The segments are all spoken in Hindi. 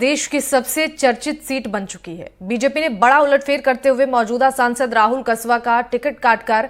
देश की सबसे चर्चित सीट बन चुकी है। बीजेपी ने बड़ा उलटफेर करते हुए मौजूदा सांसद राहुल कसवा का टिकट काटकर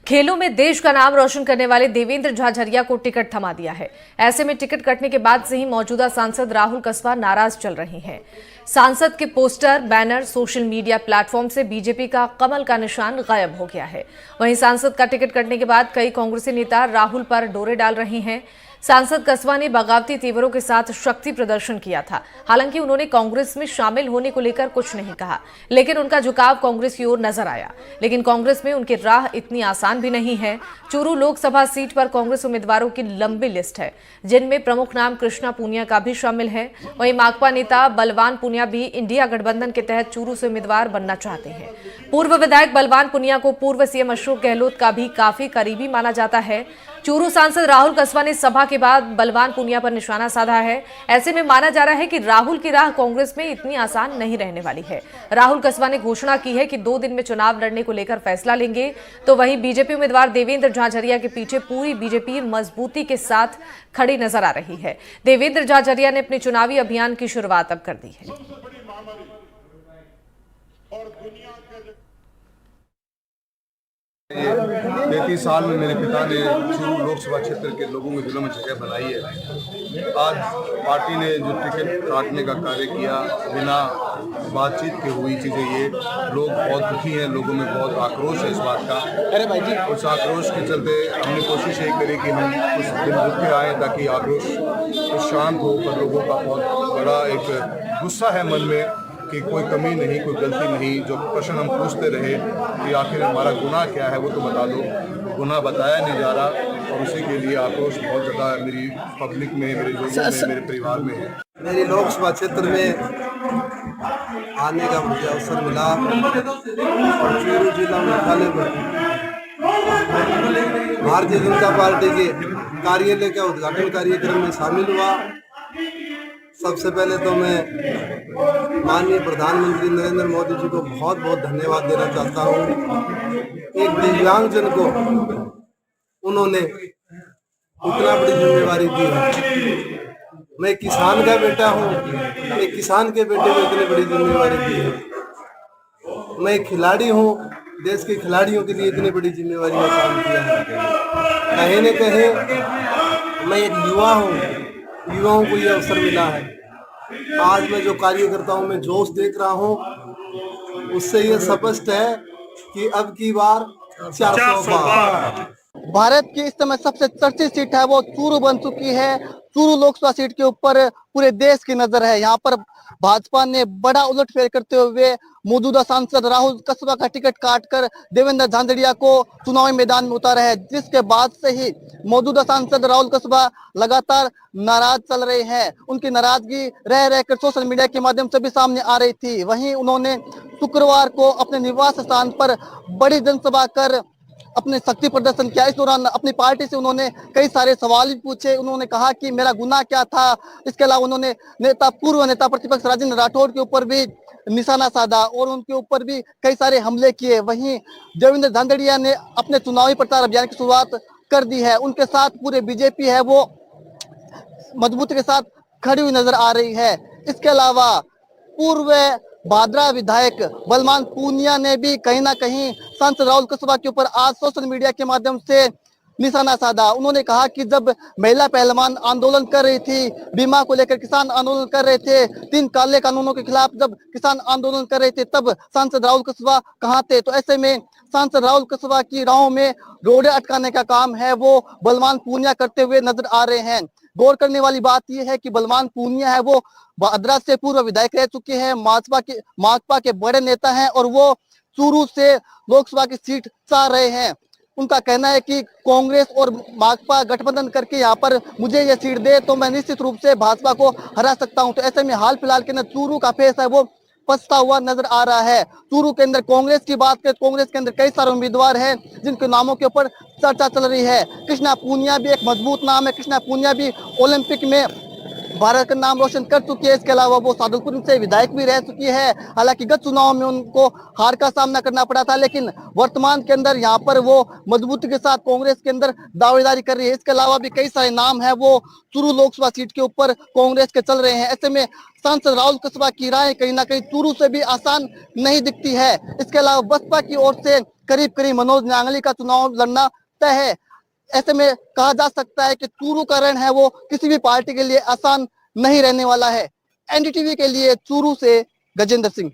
खेलों में देश का नाम रोशन करने वाले देवेंद्र झाझरिया को टिकट थमा दिया है। ऐसे में टिकट कटने के बाद से ही मौजूदा सांसद राहुल कसवा नाराज चल रहे हैं। सांसद के poster, banner, social media platform से बीजेपी का कमल का निशान गायब हो गया है। वहीं सांसद का टिकट कटने के बाद कई कांग्रेसी नेता राहुल पर डोरे डाल रहे हैं। सांसद कसवा ने बगावती तेवरों के साथ शक्ति प्रदर्शन किया था। हालांकि उन्होंने कांग्रेस में शामिल होने को लेकर कुछ नहीं कहा, लेकिन उनका झुकाव कांग्रेस की ओर नजर आया। लेकिन कांग्रेस में उनकी राह इतनी आसान भी नहीं है। चूरू लोकसभा सीट पर कांग्रेस उम्मीदवारों की लंबी लिस्ट है, जिनमें प्रमुख नाम कृष्णा पूनिया का भी शामिल है। वहीं माकपा नेता बलवान पूनिया भी इंडिया गठबंधन के तहत चूरू से उम्मीदवार बनना चाहते हैं। पूर्व विधायक बलवान पूनिया को पूर्व सीएम अशोक गहलोत का भी काफी करीबी माना जाता है। चूरू सांसद राहुल कसवा ने सभा के बाद बलवान पूनिया पर निशाना साधा है। ऐसे में माना जा रहा है कि राहुल की राह कांग्रेस में इतनी आसान नहीं रहने वाली है। राहुल कसवा ने घोषणा की है कि 2 दिन में चुनाव लड़ने को लेकर फैसला लेंगे। तो वहीं बीजेपी उम्मीदवार देवेंद्र झाझरिया के पीछे पूरी बीजेपी मजबूती के साथ खड़ी नजर आ रही है। देवेंद्र झाझरिया ने अपने चुनावी अभियान की शुरुआत अब कर दी है। 33 साल में मेरे पिता ने चूरू लोकसभा क्षेत्र के लोगों के दिलों में जगह बनाई है। आज पार्टी ने जो टिकट काटने का कार्य किया, बिना बातचीत के हुई चीज़ें, ये लोग बहुत दुखी हैं। लोगों में बहुत आक्रोश है इस बात का। अरे भाई जी, उस आक्रोश के चलते हमने कोशिश यही करी कि हम कुछ दिन रुक के आएँ ताकि आक्रोश शांत हो। पर लोगों का बहुत बड़ा एक गुस्सा है मन में कि कोई कमी नहीं, कोई गलती नहीं। जो प्रश्न हम पूछते रहे कि आखिर हमारा गुनाह क्या है, वो तो बता दो। गुनाह बताया नहीं जा रहा और उसी के लिए आक्रोश बहुत ज़्यादा मेरी पब्लिक में, मेरे लोगों में, मेरे परिवार में है। मेरी लोकसभा क्षेत्र में आने का मुझे अवसर मिला और चूरू जिला मुख्यालय पर भारतीय जनता पार्टी के कार्यालय का उद्घाटन कार्यक्रम में शामिल हुआ। सबसे पहले तो मैं माननीय प्रधानमंत्री नरेंद्र मोदी जी को बहुत बहुत धन्यवाद देना चाहता हूँ। एक दिव्यांगजन को उन्होंने इतना बड़ी जिम्मेवारी दी है। मैं किसान का बेटा हूँ, एक किसान के बेटे को इतनी बड़ी जिम्मेवारी दी है। मैं खिलाड़ी हूँ, देश के खिलाड़ियों के लिए इतनी बड़ी जिम्मेवारी का काम किया है। कहीं न कहीं मैं एक युवा हूँ, युवाओं को ये अवसर मिला है। आज मैं जो कार्य करता हूँ, मैं जोश देख रहा हूँ, उससे ये स्पष्ट है कि अब की बार 400 पार। भारत की इस समय सबसे चर्चित सीट है वो चूरू बन चुकी है। चूरू लोकसभा सीट के ऊपर पूरे देश की नजर है। यहाँ पर भाजपा ने बड़ा उलटफेर करते हुए मौजूदा सांसद राहुल कसवा का टिकट काटकर देवेंद्र झाझरिया को चुनावी मैदान में उतारा है, जिसके बाद से ही मौजूदा सांसद राहुल कसवा लगातार नाराज चल रहे हैं। उनकी नाराजगी रह रहकर सोशल मीडिया के माध्यम से भी सामने आ रही थी। वहीं उन्होंने शुक्रवार को अपने निवास स्थान पर बड़ी जनसभा कर अपने शक्ति प्रदर्शन किया। इस दौरान अपनी पार्टी से उन्होंने कई सारे सवाल भी पूछे। उन्होंने कहा कि मेरा गुनाह क्या था। इसके अलावा उन्होंने पूर्व नेता प्रतिपक्ष राजेंद्र राठौड़ के ऊपर भी निशाना साधा और उनके ऊपर भी कई सारे हमले किए। वहीं देवेंद्र झाझरिया ने अपने चुनावी प्रचार अभियान की शुरुआत कर दी है। उनके साथ पूरे बीजेपी है वो मजबूती के साथ खड़ी हुई नजर आ रही है। इसके अलावा पूर्व भादरा विधायक बलवान पूनिया ने भी कहीं ना कहीं सांसद राहुल कसवा के ऊपर आज सोशल मीडिया के माध्यम से निशाना साधा। उन्होंने कहा कि जब महिला पहलवान आंदोलन कर रही थी, बीमा को लेकर किसान आंदोलन कर रहे थे, 3 काले कानूनों के खिलाफ जब किसान आंदोलन कर रहे थे, तब सांसद राहुल कसवा कहाँ थे। तो ऐसे में सांसद राहुल कसवा की राहों में रोड़े अटकाने का काम है वो बलवान पूनिया करते हुए नजर आ रहे हैं। गौर करने वाली बात यह है कि बलवान पूनिया है वो भादरा से पूर्व विधायक रह चुके हैं, माकपा के बड़े नेता हैं और वो चूरू से लोकसभा की सीट चाह रहे हैं। उनका कहना है कि कांग्रेस और माकपा गठबंधन करके यहाँ पर मुझे ये सीट दे तो मैं निश्चित रूप से भाजपा को हरा सकता हूँ। तो ऐसे में हाल फिलहाल के अंदर चूरू का फेस है वो फंसता हुआ नजर आ रहा है। चूरू के अंदर कांग्रेस की बात करें, कांग्रेस के अंदर कई सारे उम्मीदवार हैं जिनके नामों के ऊपर चर्चा चल रही है। कृष्णा पूनिया भी एक मजबूत नाम है। कृष्णा पूनिया भी ओलंपिक में भारत का नाम रोशन कर चुकी है। इसके अलावा वो सादुलपुर से विधायक भी रह चुकी है। हालांकि गत चुनाव में उनको हार का सामना करना पड़ा था, लेकिन वर्तमान के अंदर यहाँ पर वो मजबूती के साथ कांग्रेस के अंदर दावेदारी कर रही है। इसके अलावा भी कई सारे नाम है वो चूरू लोकसभा सीट के ऊपर कांग्रेस के चल रहे हैं। ऐसे में सांसद राहुल कस्बा की राय कहीं ना कहीं चूरू से भी आसान नहीं दिखती है। इसके अलावा बसपा की ओर से करीब करीब मनोज न्यांगली का चुनाव लड़ना तय है। ऐसे में कहा जा सकता है कि चूरू का रण है वो किसी भी पार्टी के लिए आसान नहीं रहने वाला है। एनडीटीवी के लिए चूरू से गजेंद्र सिंह।